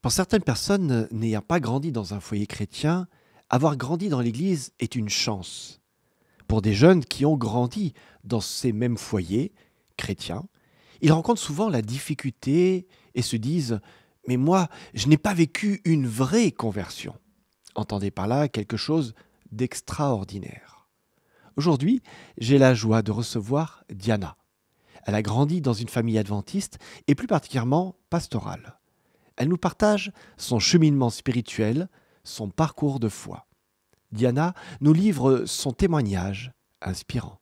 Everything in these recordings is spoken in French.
Pour certaines personnes n'ayant pas grandi dans un foyer chrétien, avoir grandi dans l'Église est une chance. Pour des jeunes qui ont grandi dans ces mêmes foyers chrétiens, ils rencontrent souvent la difficulté et se disent « Mais moi, je n'ai pas vécu une vraie conversion ». Entendez par là quelque chose d'extraordinaire. Aujourd'hui, j'ai la joie de recevoir Diana. Elle a grandi dans une famille adventiste et plus particulièrement pastorale. Elle nous partage son cheminement spirituel, son parcours de foi. Diana nous livre son témoignage inspirant.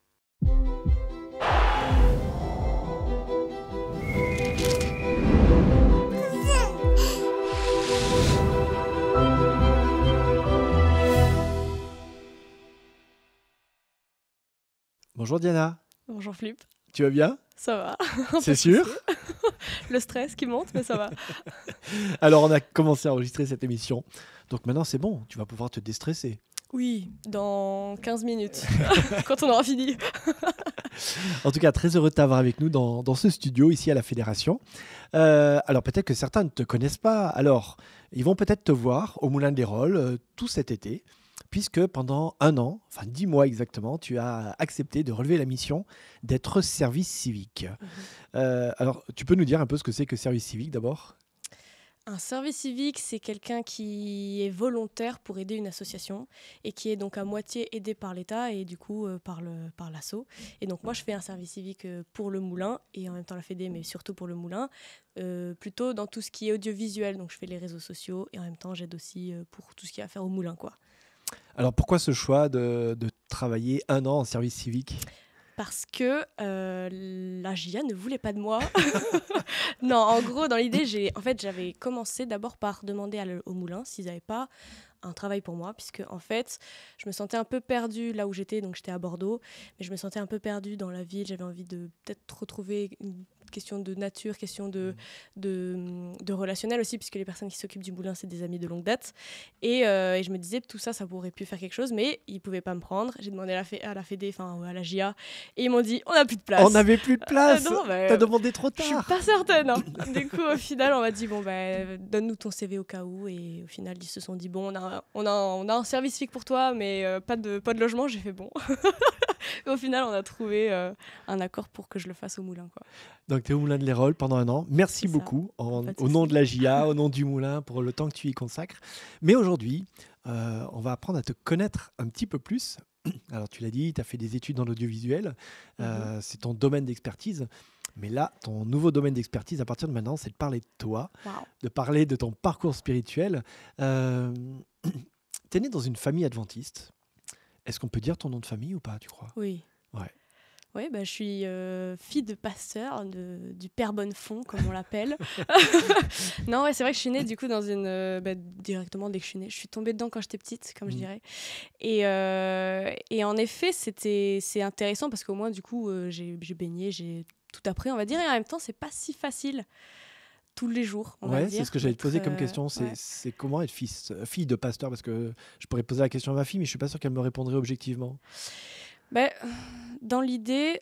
Bonjour Diana, Bonjour Flip, tu vas bien? ça va. C'est sûr? Le stress qui monte, mais ça va. Alors on a commencé à enregistrer cette émission, donc maintenant c'est bon, tu vas pouvoir te déstresser. Oui, dans 15 minutes, quand on aura fini. En tout cas, très heureux de t'avoir avec nous dans ce studio ici à la Fédération. Alors peut-être que certains ne te connaissent pas, alors ils vont peut-être te voir au Moulin de l'Hérole tout cet été, puisque pendant 1 an, enfin 10 mois exactement, tu as accepté de relever la mission d'être service civique. Alors tu peux nous dire un peu ce que c'est que service civique d'abord? Un service civique, c'est quelqu'un qui est volontaire pour aider une association et qui est donc à moitié aidé par l'État et du coup par l'asso. Et donc moi, je fais un service civique pour le Moulin et en même temps la Fédé, mais surtout pour le Moulin, plutôt dans tout ce qui est audiovisuel. Donc je fais les réseaux sociaux et en même temps, j'aide aussi pour tout ce qui a à faire au Moulin, quoi. Alors pourquoi ce choix de travailler 1 an en service civique? Parce que la GIA ne voulait pas de moi. Non, en gros, dans l'idée, j'avais commencé d'abord par demander au Moulin s'ils n'avaient pas un travail pour moi, puisque en fait, je me sentais un peu perdue là où j'étais, donc j'étais à Bordeaux, mais je me sentais un peu perdue dans la ville, j'avais envie de peut-être retrouver une question de nature, question de relationnel aussi, puisque les personnes qui s'occupent du Moulin, c'est des amis de longue date, et je me disais, tout ça, ça pourrait pu faire quelque chose, mais ils ne pouvaient pas me prendre. J'ai demandé à la Fédé, enfin à la GIA, et ils m'ont dit, on n'a plus de place. On n'avait plus de place. Non, T'as demandé trop je suis tard. pas certaine. Hein. Du coup, au final, on m'a dit bon, donne-nous ton CV au cas où. Et au final, ils se sont dit bon, on a un service civique pour toi, mais pas de logement. J'ai fait bon. Et au final, on a trouvé un accord pour que je le fasse au Moulin, quoi. Donc tu es au Moulin de l'Hérole pendant 1 an. Merci C'est ça. beaucoup Pas de au nom souci. de la GIA, au nom du Moulin, pour le temps que tu y consacres. Mais aujourd'hui, on va apprendre à te connaître un petit peu plus. Alors tu l'as dit, tu as fait des études dans l'audiovisuel. C'est ton domaine d'expertise. Mais là, ton nouveau domaine d'expertise à partir de maintenant, c'est de parler de toi, Wow. de parler de ton parcours spirituel. Tu es né dans une famille adventiste. Est-ce qu'on peut dire ton nom de famille ou pas, tu crois? Oui. Ouais. Oui, je suis fille de pasteur, du Père Bonnefond, comme on l'appelle. Non, ouais, c'est vrai que je suis née du coup dans directement dès que je suis née. Je suis tombée dedans quand j'étais petite, comme je dirais. Et en effet, c'est intéressant parce qu'au moins, du coup, j'ai baigné, j'ai tout appris, on va dire. Et en même temps, c'est pas si facile tous les jours, on va Ouais, dire. c'est ce que j'allais te poser comme d'être, question. ouais. C'est comment être fille de pasteur? Parce que je pourrais poser la question à ma fille, mais je suis pas sûr qu'elle me répondrait objectivement. Dans l'idée,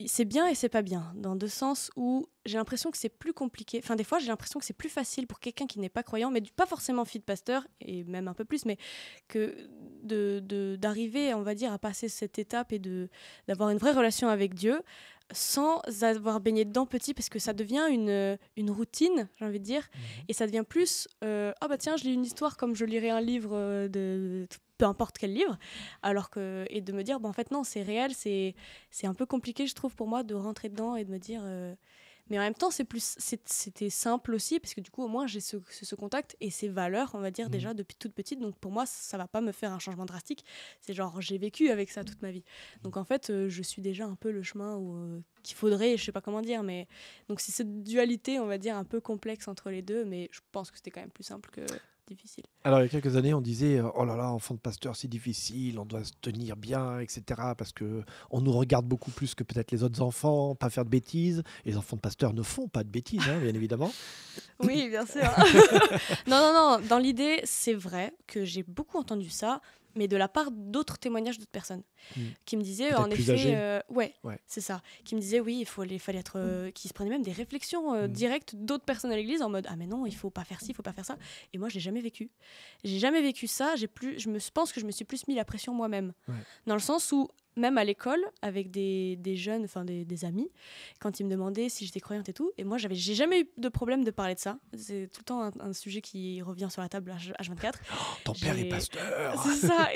c'est bien et c'est pas bien, dans deux sens où j'ai l'impression que c'est plus compliqué. Enfin, des fois, j'ai l'impression que c'est plus facile pour quelqu'un qui n'est pas croyant, mais pas forcément fille de pasteur, et même un peu plus, mais que d'arriver, on va dire, à passer cette étape et d'avoir une vraie relation avec Dieu sans avoir baigné dedans petit, parce que ça devient une routine, j'ai envie de dire, et ça devient plus ah bah tiens, je lis une histoire comme je lirais un livre de peu importe quel livre, et de me dire en fait non, c'est réel, c'est un peu compliqué, je trouve, pour moi de rentrer dedans et de me dire mais en même temps c'était simple aussi, parce que du coup au moins j'ai ce contact et ces valeurs, on va dire, déjà depuis toute petite, donc pour moi ça va pas me faire un changement drastique, c'est genre j'ai vécu avec ça toute ma vie, donc en fait je suis déjà un peu le chemin qu'il faudrait, je sais pas comment dire, mais donc c'est cette dualité, on va dire, un peu complexe entre les deux, mais je pense que c'était quand même plus simple que difficile. Alors, il y a quelques années, on disait oh là là, enfant de pasteur, c'est difficile, on doit se tenir bien, etc. Parce qu'on nous regarde beaucoup plus que peut-être les autres enfants, pas faire de bêtises. Et les enfants de pasteur ne font pas de bêtises, hein, bien évidemment. Oui, bien sûr. Non, dans l'idée, c'est vrai que j'ai beaucoup entendu ça, mais de la part d'autres témoignages d'autres personnes qui me disaient, Peut-être en plus effet, âgées. ouais, Ouais. c'est ça, qui me disaient, oui, fallait être, qui se prenaient même des réflexions directes d'autres personnes à l'église en mode, ah mais non, il faut pas faire ci, il faut pas faire ça. Et moi, je l'ai jamais vécu. J'ai jamais vécu ça. Pense que je me suis plus mis la pression moi-même, dans le sens où même à l'école, avec des jeunes, enfin des amis, quand ils me demandaient si j'étais croyante et tout, et moi j'ai jamais eu de problème de parler de ça. C'est tout le temps un sujet qui revient sur la table H24. Ton père est pasteur. C'est ça,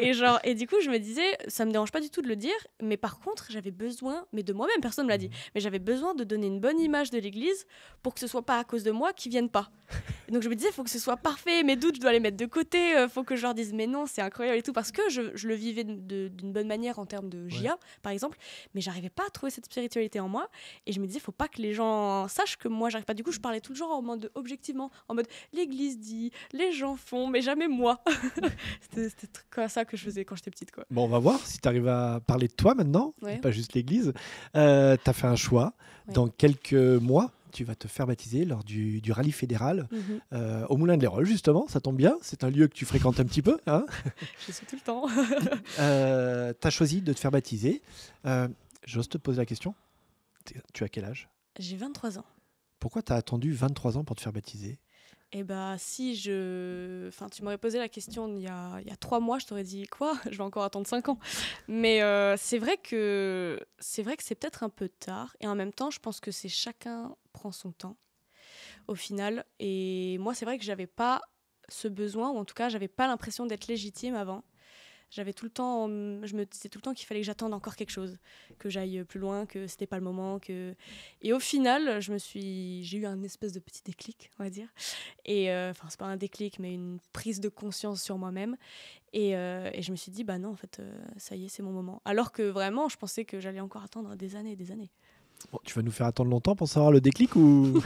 et du coup je me disais, ça me dérange pas du tout de le dire, mais par contre j'avais besoin, mais de moi-même, personne me l'a dit, mais j'avais besoin de donner une bonne image de l'église pour que ce soit pas à cause de moi qu'ils viennent pas. Et donc je me disais, il faut que ce soit parfait, mes doutes je dois les mettre de côté, faut que je leur dise mais non, c'est incroyable et tout, parce que je le vivais d'une bonne manière en termes de GIA, par exemple, mais j'arrivais pas à trouver cette spiritualité en moi, et je me disais, faut pas que les gens sachent que moi j'arrive pas. Du coup je parlais tout le genre en mode objectivement, en mode l'église dit, les gens font, mais jamais moi. C'était comme ça que je faisais quand j'étais petite, quoi. Bon, on va voir si tu arrives à parler de toi maintenant, Ouais. pas juste l'église. Tu as fait un choix. Ouais. Dans quelques mois, tu vas te faire baptiser lors du rallye fédéral au Moulin de l'Hérold, justement. Ça tombe bien, c'est un lieu que tu fréquentes un petit peu. Hein. Je suis tout le temps. Tu as choisi de te faire baptiser. J'ose te poser la question. Tu as quel âge ? J'ai 23 ans. Pourquoi tu as attendu 23 ans pour te faire baptiser ? Eh bah, tu m'aurais posé la question il y a 3 mois, je t'aurais dit quoi ? Je vais encore attendre 5 ans. Mais c'est vrai que c'est peut-être un peu tard. Et en même temps, je pense que c'est chacun prend son temps, au final. Et moi, c'est vrai que j'avais pas ce besoin, ou en tout cas, j'avais pas l'impression d'être légitime avant. Je me disais tout le temps qu'il fallait que j'attende encore quelque chose, que j'aille plus loin, que c'était pas le moment, et au final, j'ai eu un espèce de petit déclic, on va dire. Et enfin, c'est pas un déclic, mais une prise de conscience sur moi-même. Et je me suis dit, bah non, en fait, ça y est, c'est mon moment. Alors que vraiment, je pensais que j'allais encore attendre des années et des années. Bon, tu vas nous faire attendre longtemps pour savoir le déclic ou...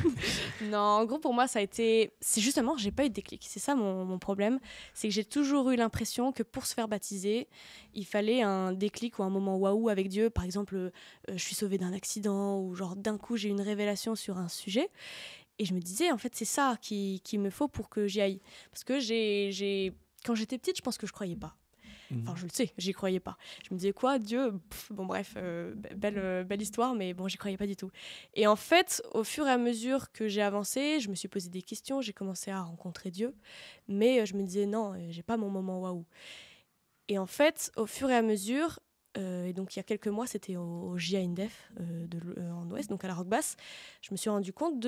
Non, en gros, pour moi, c'est justement, j'ai pas eu de déclic. C'est ça mon problème. C'est que j'ai toujours eu l'impression que pour se faire baptiser, il fallait un déclic ou un moment waouh avec Dieu. Par exemple, je suis sauvée d'un accident, ou genre d'un coup, j'ai une révélation sur un sujet. Et je me disais, en fait, c'est ça qu'il me faut pour que j'y aille. Parce que quand j'étais petite, je pense que je croyais pas. Enfin, je le sais, j'y croyais pas. Je me disais quoi, Dieu, bon bref, belle histoire, mais bon, j'y croyais pas du tout. Et en fait, au fur et à mesure que j'ai avancé, je me suis posé des questions, j'ai commencé à rencontrer Dieu, mais je me disais non, j'ai pas mon moment waouh. Et en fait, au fur et à mesure, et donc il y a quelques mois, c'était au JA Indef en Ouest, donc à la Roque-Basse, je me suis rendu compte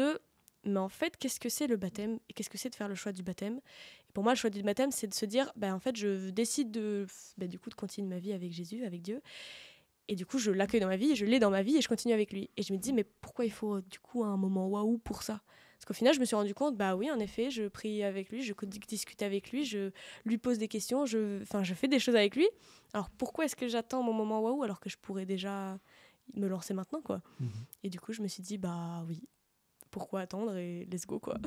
mais en fait, qu'est-ce que c'est le baptême et qu'est-ce que c'est de faire le choix du baptême ? Et pour moi, le choix du baptême, c'est de se dire, en fait, je décide de continuer ma vie avec Jésus, avec Dieu. Et du coup, je l'accueille dans ma vie, je l'ai dans ma vie et je continue avec lui. Et je me dis, mais pourquoi il faut du coup un moment waouh pour ça ? Parce qu'au final, je me suis rendu compte, oui, en effet, je prie avec lui, je discute avec lui, je lui pose des questions, je fais des choses avec lui. Alors pourquoi est-ce que j'attends mon moment waouh alors que je pourrais déjà me lancer maintenant, quoi ? Et du coup, je me suis dit, oui. Pourquoi attendre et let's go, quoi.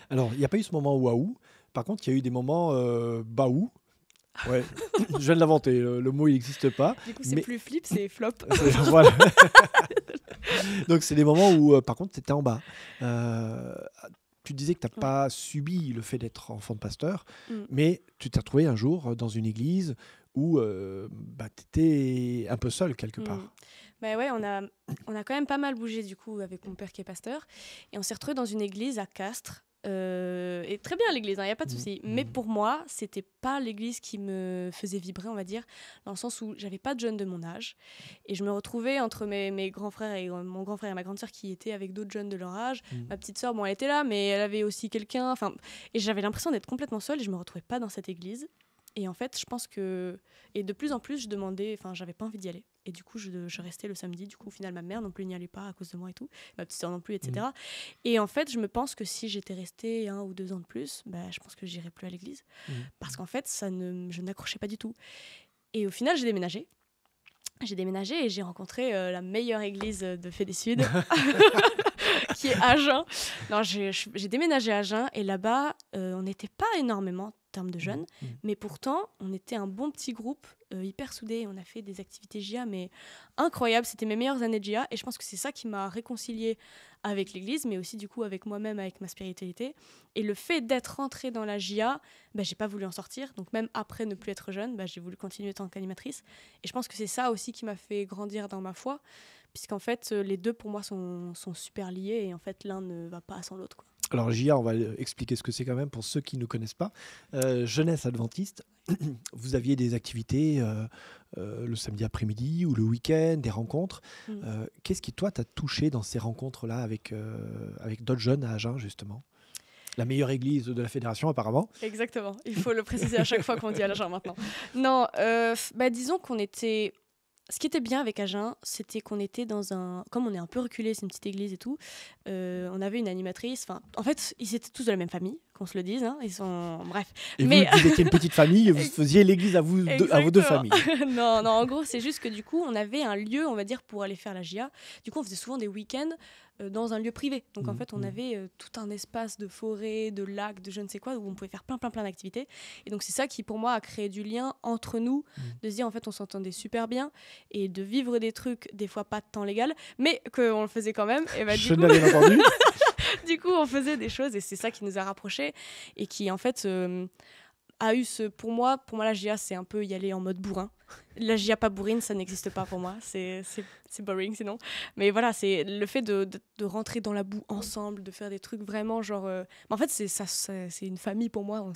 Alors, il n'y a pas eu ce moment waouh. Par contre, il y a eu des moments baou. Ouais, je viens de l'inventer. Le mot, il n'existe pas. Du coup, c'est plus flip, c'est flop. Voilà. Donc, c'est des moments où, par contre, tu étais en bas. Tu disais que tu n'as pas subi le fait d'être enfant de pasteur, mais tu t'es retrouvé un jour dans une église où tu étais un peu seul quelque part. Ouais, on a quand même pas mal bougé du coup avec mon père qui est pasteur, et on s'est retrouvé dans une église à Castres. Et très bien l'église, il y a pas de souci. Mais pour moi, c'était pas l'église qui me faisait vibrer, on va dire, dans le sens où j'avais pas de jeunes de mon âge, et je me retrouvais entre mes grands frères et mon grand frère et ma grande sœur qui étaient avec d'autres jeunes de leur âge. Ma petite sœur, elle était là, mais elle avait aussi quelqu'un. Et j'avais l'impression d'être complètement seule et je me retrouvais pas dans cette église. Et en fait, je pense que... Et de plus en plus, je demandais... j'avais pas envie d'y aller. Et du coup, je restais le samedi. Du coup, au final, ma mère non plus n'y allait pas à cause de moi et tout. Ma petite sœur non plus, etc. Et en fait, je me pense que si j'étais restée 1 ou 2 ans de plus, je pense que j'irais plus à l'église. Parce qu'en fait, je n'accrochais pas du tout. Et au final, j'ai déménagé. Et j'ai rencontré la meilleure église de Fédé Sud, qui est Agen. Non, j'ai déménagé à Agen. Et là-bas, on n'était pas énormément... termes de jeunes, mais pourtant on était un bon petit groupe hyper soudés. On a fait des activités JA, mais incroyables. C'était mes meilleures années de JA. Et je pense que c'est ça qui m'a réconciliée avec l'église, mais aussi du coup avec moi-même, avec ma spiritualité. Et le fait d'être rentrée dans la JA, j'ai pas voulu en sortir. Donc même après ne plus être jeune, j'ai voulu continuer en tant qu'animatrice. Et je pense que c'est ça aussi qui m'a fait grandir dans ma foi, puisqu'en fait, les deux pour moi sont super liés. Et en fait, l'un ne va pas sans l'autre, quoi. Alors, JA, on va expliquer ce que c'est quand même pour ceux qui ne connaissent pas. Jeunesse adventiste, vous aviez des activités le samedi après-midi ou le week-end, des rencontres. Qu'est-ce qui, toi, t'a touché dans ces rencontres-là avec d'autres jeunes à Agen, justement ? La meilleure église de la fédération, apparemment. Exactement. Il faut le préciser à chaque fois qu'on dit à Agen maintenant. Non, disons qu'on était... Ce qui était bien avec Agen, c'était qu'on était dans un... Comme on est un peu reculé, c'est une petite église et tout, on avait une animatrice. En fait, ils étaient tous de la même famille, qu'on se le dise. Hein. Ils sont... Bref. Et vous étiez une petite famille et vous faisiez l'église à vos deux familles. Non, en gros, c'est juste que du coup, on avait un lieu, on va dire, pour aller faire la JA. Du coup, on faisait souvent des week-ends dans un lieu privé. Donc, en fait, on avait tout un espace de forêt, de lac, de je ne sais quoi, où on pouvait faire plein d'activités. Et donc, c'est ça qui, pour moi, a créé du lien entre nous, de se dire, en fait, on s'entendait super bien et de vivre des trucs, des fois pas de temps légal, mais qu'on le faisait quand même. Et je n'avais pas entendu. Du coup, on faisait des choses et c'est ça qui nous a rapprochés et qui, en fait, a eu ce... Pour moi, la GIA, c'est un peu y aller en mode bourrin. La GIA pas bourrine, ça n'existe pas pour moi. C'est boring sinon. Mais voilà, c'est le fait de rentrer dans la boue ensemble, de faire des trucs vraiment genre... En fait, c'est une famille pour moi. On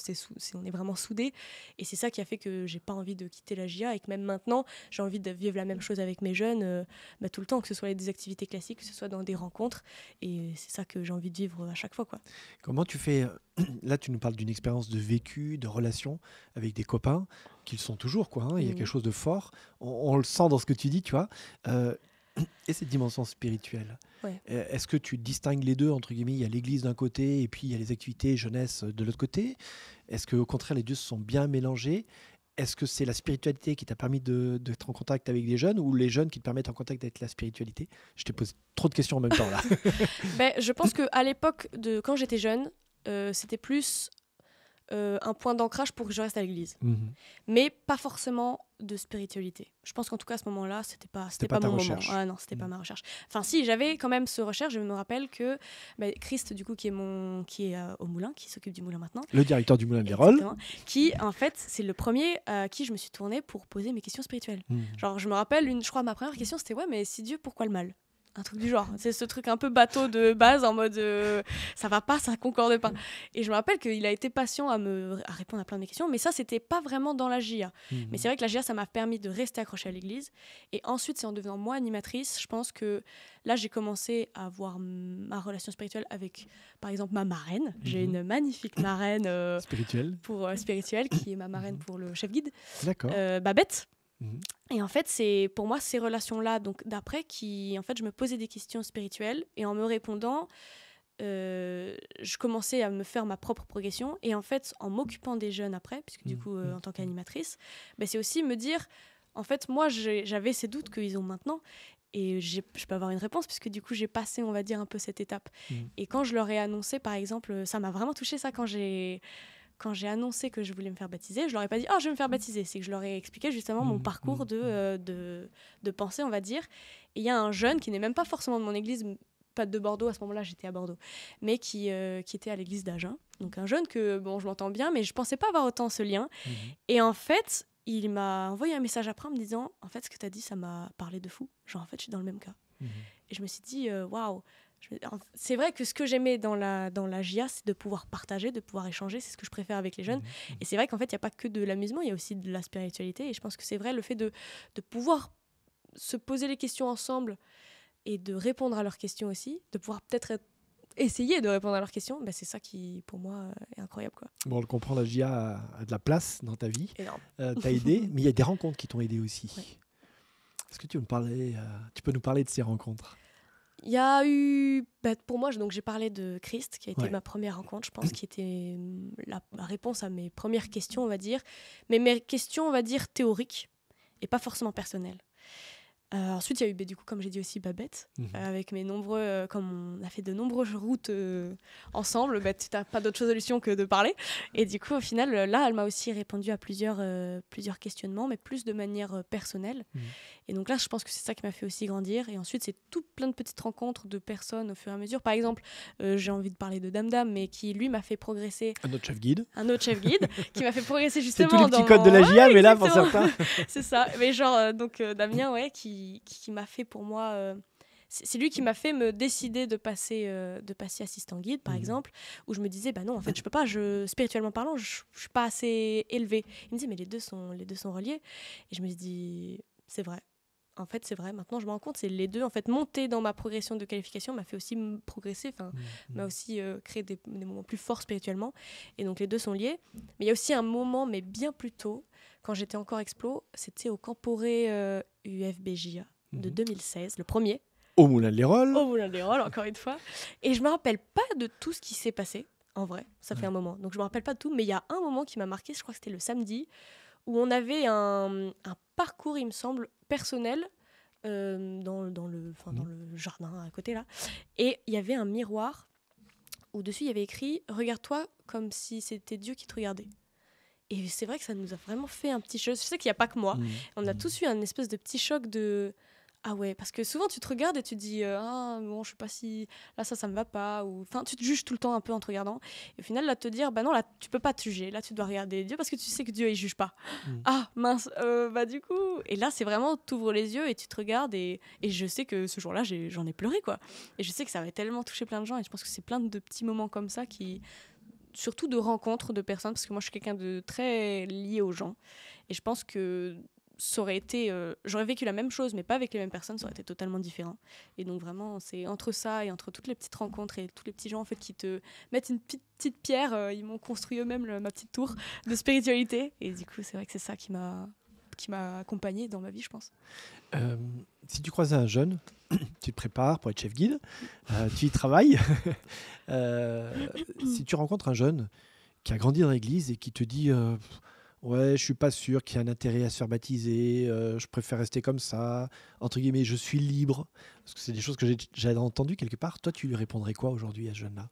est vraiment soudés. Et c'est ça qui a fait que j'ai pas envie de quitter la GIA et que même maintenant, j'ai envie de vivre la même chose avec mes jeunes tout le temps, que ce soit des activités classiques, que ce soit dans des rencontres. Et c'est ça que j'ai envie de vivre à chaque fois, quoi. Comment tu fais... Là, tu nous parles d'une expérience de vécu, de relation avec des copains, qu'ils sont toujours, quoi. Hein. Il y a quelque chose de fort. On le sent dans ce que tu dis, tu vois. Et cette dimension spirituelle, est-ce que tu distingues les deux, entre guillemets, il y a l'église d'un côté et puis il y a les activités jeunesse de l'autre côté? Est-ce qu'au contraire, les deux se sont bien mélangés? Est-ce que c'est la spiritualité qui t'a permis d'être en contact avec les jeunes ou les jeunes qui te permettent en contact avec la spiritualité? Je t'ai posé trop de questions en même temps, là. Je pense qu'à l'époque, quand j'étais jeune, c'était plus un point d'ancrage pour que je reste à l'église. Mais pas forcément de spiritualité. Je pense qu'en tout cas, à ce moment-là, c'était pas mon moment. Ah non, c'était pas ma recherche. Enfin, si, j'avais quand même ce recherche. Je me rappelle que Christ, du coup, qui est au moulin, qui s'occupe du moulin maintenant. Le directeur du moulin de l'Hérole. Qui, en fait, c'est le premier à qui je me suis tournée pour poser mes questions spirituelles. Genre, je me rappelle, je crois, ma première question, c'était « Ouais, mais si Dieu, pourquoi le mal ?» Un truc du genre. C'est ce truc un peu bateau de base en mode ça va pas, ça concorde pas. Et je me rappelle qu'il a été patient à répondre à plein de mes questions, mais ça, c'était pas vraiment dans la GIA. Mais c'est vrai que la GIA, ça m'a permis de rester accrochée à l'église. Et ensuite, c'est en devenant moi animatrice, je pense que là, j'ai commencé à avoir ma relation spirituelle avec, par exemple, ma marraine. J'ai une magnifique marraine spirituelle qui est ma marraine pour le chef guide. D'accord. Babette. Et en fait, c'est pour moi ces relations-là, donc d'après, qui en fait, je me posais des questions spirituelles et en me répondant, je commençais à me faire ma propre progression. Et en fait, en m'occupant des jeunes après, puisque du coup, en tant qu'animatrice, c'est aussi me dire, en fait, moi, j'avais ces doutes qu'ils ont maintenant. Et je peux avoir une réponse, puisque du coup, j'ai passé, on va dire, un peu cette étape. Et quand je leur ai annoncé, par exemple, ça m'a vraiment touchée, ça, quand j'ai annoncé que je voulais me faire baptiser, je leur ai pas dit « Oh, je vais me faire baptiser ». C'est que je leur ai expliqué justement mon parcours de pensée, on va dire. Et il y a un jeune qui n'est même pas forcément de mon église, pas de Bordeaux, à ce moment-là, j'étais à Bordeaux, mais qui était à l'église d'Agen. Donc un jeune que, je m'entends bien, mais je pensais pas avoir autant ce lien. Et en fait, il m'a envoyé un message après en me disant « En fait, ce que tu as dit, ça m'a parlé de fou. Genre, en fait, je suis dans le même cas. » Et je me suis dit « Waouh !» C'est vrai que ce que j'aimais dans la GIA, c'est de pouvoir partager, de pouvoir échanger. C'est ce que je préfère avec les jeunes. Et c'est vrai qu'en fait, il n'y a pas que de l'amusement, il y a aussi de la spiritualité. Et je pense que c'est vrai, le fait de pouvoir se poser les questions ensemble et de répondre à leurs questions aussi, de pouvoir peut-être essayer de répondre à leurs questions, c'est ça qui, pour moi, est incroyable, quoi. Bon, on le comprend, la GIA a de la place dans ta vie. Énorme. T'as aidé, mais il y a des rencontres qui t'ont aidé aussi. Oui. Est-ce que tu peux nous parler de ces rencontres? Il y a eu, pour moi, donc j'ai parlé de Christ, qui a été ma première rencontre, je pense, qui était la réponse à mes premières questions, on va dire. Mais mes questions, on va dire, théoriques et pas forcément personnelles. Ensuite, il y a eu, du coup, comme j'ai dit aussi, Babette, avec mes nombreux... comme on a fait de nombreuses routes ensemble, tu n'as pas d'autre solution que de parler. Et du coup, au final, là, elle m'a aussi répondu à plusieurs questionnements, mais plus de manière personnelle. Et donc là, je pense que c'est ça qui m'a fait aussi grandir. Et ensuite, c'est tout plein de petites rencontres de personnes au fur et à mesure. Par exemple, j'ai envie de parler de Dame Dame, mais qui, lui, m'a fait progresser... Un autre chef guide. Un autre chef guide, qui m'a fait progresser C'est justement tous les petits codes de la JA, mais là, pour certains... C'est ça. Mais genre, Damien, qui m'a fait pour moi... c'est lui qui m'a fait me décider de passer assistant guide, par exemple, où je me disais, non, en fait, je peux pas, spirituellement parlant, je suis pas assez élevée. Il me disait, mais les deux sont reliés. Et je me dis, c'est vrai. En fait, c'est vrai. Maintenant, je me rends compte, c'est les deux. En fait, monter dans ma progression de qualification m'a fait aussi progresser, m'a aussi créé des moments plus forts spirituellement. Et donc, les deux sont liés. Mais il y a aussi un moment, mais bien plus tôt, quand j'étais encore explo, c'était au Camporé UFBJA de 2016, le premier. Au Moulin de l'Hérole. Au Moulin de l'Hérole, encore une fois. Et je me rappelle pas de tout ce qui s'est passé, en vrai. Ça fait un moment. Donc, je me rappelle pas de tout. Mais il y a un moment qui m'a marqué, je crois que c'était le samedi, où on avait un parcours, il me semble, personnel dans le jardin à côté là. Et il y avait un miroir où dessus il y avait écrit « Regarde-toi comme si c'était Dieu qui te regardait ». Et c'est vrai que ça nous a vraiment fait un petit choc. Je sais qu'il n'y a pas que moi. On a tous eu un espèce de petit choc de... Ah ouais, parce que souvent tu te regardes et tu te dis bon, je sais pas si là ça me va pas, ou enfin tu te juges tout le temps un peu en te regardant, et au final là te dire non, là tu peux pas te juger, là tu dois regarder Dieu parce que tu sais que Dieu il juge pas. Ah mince, du coup, et là c'est vraiment t'ouvres les yeux et tu te regardes, et je sais que ce jour-là j'en ai pleuré quoi, et je sais que ça avait tellement touché plein de gens, et je pense que c'est plein de petits moments comme ça qui, surtout de rencontres de personnes, parce que moi je suis quelqu'un de très lié aux gens, et je pense que ça aurait été, j'aurais vécu la même chose mais pas avec les mêmes personnes, ça aurait été totalement différent. Et donc vraiment c'est entre ça et entre toutes les petites rencontres et tous les petits gens en fait qui te mettent une petite pierre, ils m'ont construit eux-mêmes ma petite tour de spiritualité, et du coup c'est vrai que c'est ça qui m'a accompagnée dans ma vie, je pense. Si tu croises un jeune, tu te prépares pour être chef guide, tu y travailles. Si tu rencontres un jeune qui a grandi dans l'église et qui te dit ouais, je suis pas sûr qu'il y ait un intérêt à se faire baptiser, je préfère rester comme ça, entre guillemets, je suis libre, parce que c'est des choses que j'ai entendues quelque part. Toi, tu lui répondrais quoi aujourd'hui à ce jeune-là ?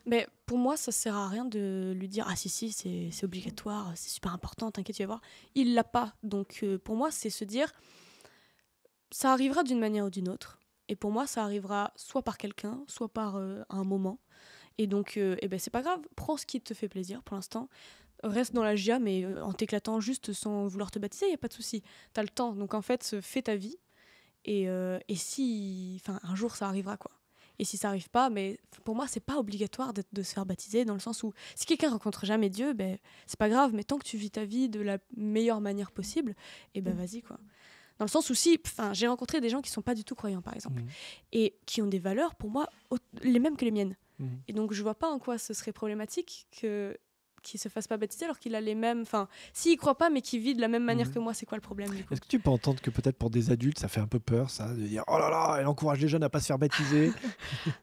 Mais pour moi, ça sert à rien de lui dire « Ah si, c'est obligatoire, c'est super important, t'inquiète, tu vas voir ». Il l'a pas. Donc pour moi, c'est se dire « Ça arrivera d'une manière ou d'une autre ». Et pour moi, ça arrivera soit par quelqu'un, soit par un moment. Et donc, c'est pas grave, prends ce qui te fait plaisir pour l'instant. Reste dans la GIA, mais en t'éclatant juste sans vouloir te baptiser, il n'y a pas de souci. Tu as le temps. Donc en fait, fais ta vie. Et si... Enfin, un jour, ça arrivera, quoi. Et si ça n'arrive pas, mais pour moi, c'est pas obligatoire de se faire baptiser, dans le sens où si quelqu'un rencontre jamais Dieu, c'est pas grave, mais tant que tu vis ta vie de la meilleure manière possible, vas-y, quoi. Dans le sens où j'ai rencontré des gens qui sont pas du tout croyants, par exemple, et qui ont des valeurs, pour moi, les mêmes que les miennes. Et donc, je vois pas en quoi ce serait problématique qu'il se fasse pas baptiser alors qu'il a les mêmes... Enfin, s'il croit pas mais qu'il vit de la même manière que moi, c'est quoi le problème du coup ? Est-ce que tu peux entendre que peut-être pour des adultes, ça fait un peu peur, ça, de dire « Oh là là, elle encourage les jeunes à pas se faire baptiser ».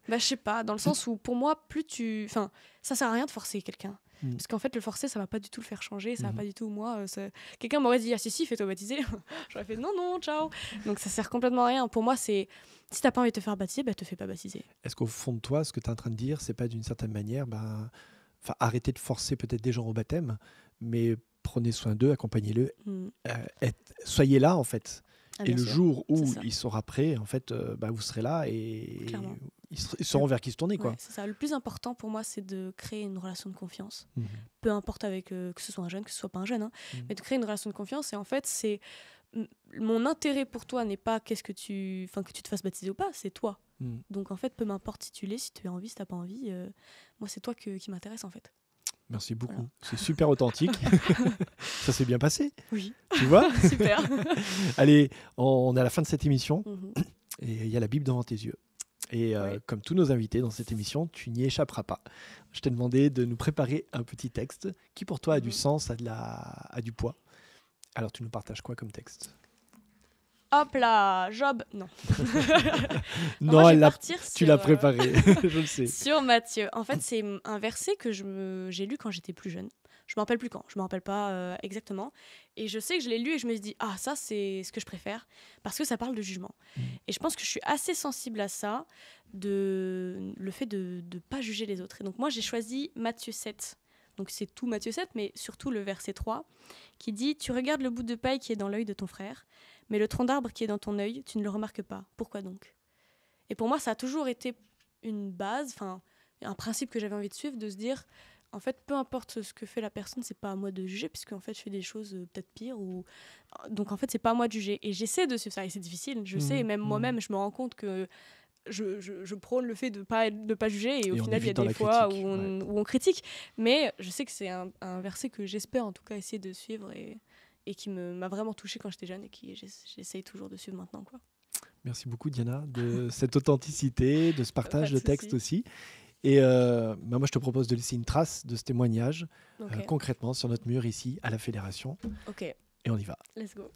Je sais pas, dans le sens où pour moi, plus tu... Enfin, ça sert à rien de forcer quelqu'un. Parce qu'en fait, le forcer, ça va pas du tout le faire changer, ça va pas du tout... Moi, quelqu'un m'aurait dit « Ah si, fais-toi baptiser ». J'aurais fait « Non, ciao ». Donc ça sert complètement à rien. Pour moi, c'est... Si t'as pas envie de te faire baptiser, te fais pas baptiser. Est-ce qu'au fond de toi, ce que tu es en train de dire, c'est pas d'une certaine manière... arrêtez de forcer peut-être des gens au baptême, mais prenez soin d'eux, accompagnez-le, soyez là en fait. Et le jour où ils seront prêts, en fait, vous serez là et ils sauront vers qui se tourner, quoi. Ouais, c'est ça. Le plus important pour moi, c'est de créer une relation de confiance. Peu importe avec que ce soit un jeune, que ce soit pas un jeune, mais de créer une relation de confiance. Et en fait, c'est mon intérêt pour toi n'est pas que tu te fasses baptiser ou pas, c'est toi. Donc en fait, peu m'importe si tu l'es, si tu as envie, si tu n'as pas envie, moi c'est toi qui m'intéresse en fait. Merci beaucoup, voilà. C'est super authentique. Ça s'est bien passé. Oui. Tu vois ? Super. Allez, on est à la fin de cette émission et il y a la Bible devant tes yeux. Et comme tous nos invités dans cette émission, tu n'y échapperas pas. Je t'ai demandé de nous préparer un petit texte qui pour toi a du sens, a du poids. Alors tu nous partages quoi comme texte ? Hop là, Job, non. Non, Moi, je vais elle l'a- partir tu l'as sur, préparé, je le sais. sur Matthieu. En fait, c'est un verset que j'ai lu quand j'étais plus jeune. Je me rappelle plus quand, je me rappelle pas exactement. Et je sais que je l'ai lu et je me suis dit, ah, ça, c'est ce que je préfère, parce que ça parle de jugement. Et je pense que je suis assez sensible à ça, le fait de ne pas juger les autres. Et donc, moi, j'ai choisi Matthieu 7. Donc, c'est tout Matthieu 7, mais surtout le verset 3, qui dit « Tu regardes le bout de paille qui est dans l'œil de ton frère, mais le tronc d'arbre qui est dans ton œil, tu ne le remarques pas. Pourquoi donc ?» Et pour moi, ça a toujours été une base, un principe que j'avais envie de suivre, de se dire, en fait, peu importe ce que fait la personne, c'est pas à moi de juger, puisque en fait, je fais des choses peut-être pires. Donc, en fait, c'est pas à moi de juger. Et j'essaie de suivre ça, et c'est difficile, je sais, et même moi-même, je me rends compte que je prône le fait de pas juger, et au Et on final, il y a évite dans des la fois critique, où on critique. Mais je sais que c'est un verset que j'espère en tout cas essayer de suivre, et qui m'a vraiment touchée quand j'étais jeune, et qui j'essaye toujours de suivre maintenant, quoi. Merci beaucoup Diana de cette authenticité, de ce partage Pas de de texte souci. aussi. Et moi je te propose de laisser une trace de ce témoignage Ok, concrètement sur notre mur ici à la Fédération. ok, Et on y va. let's go.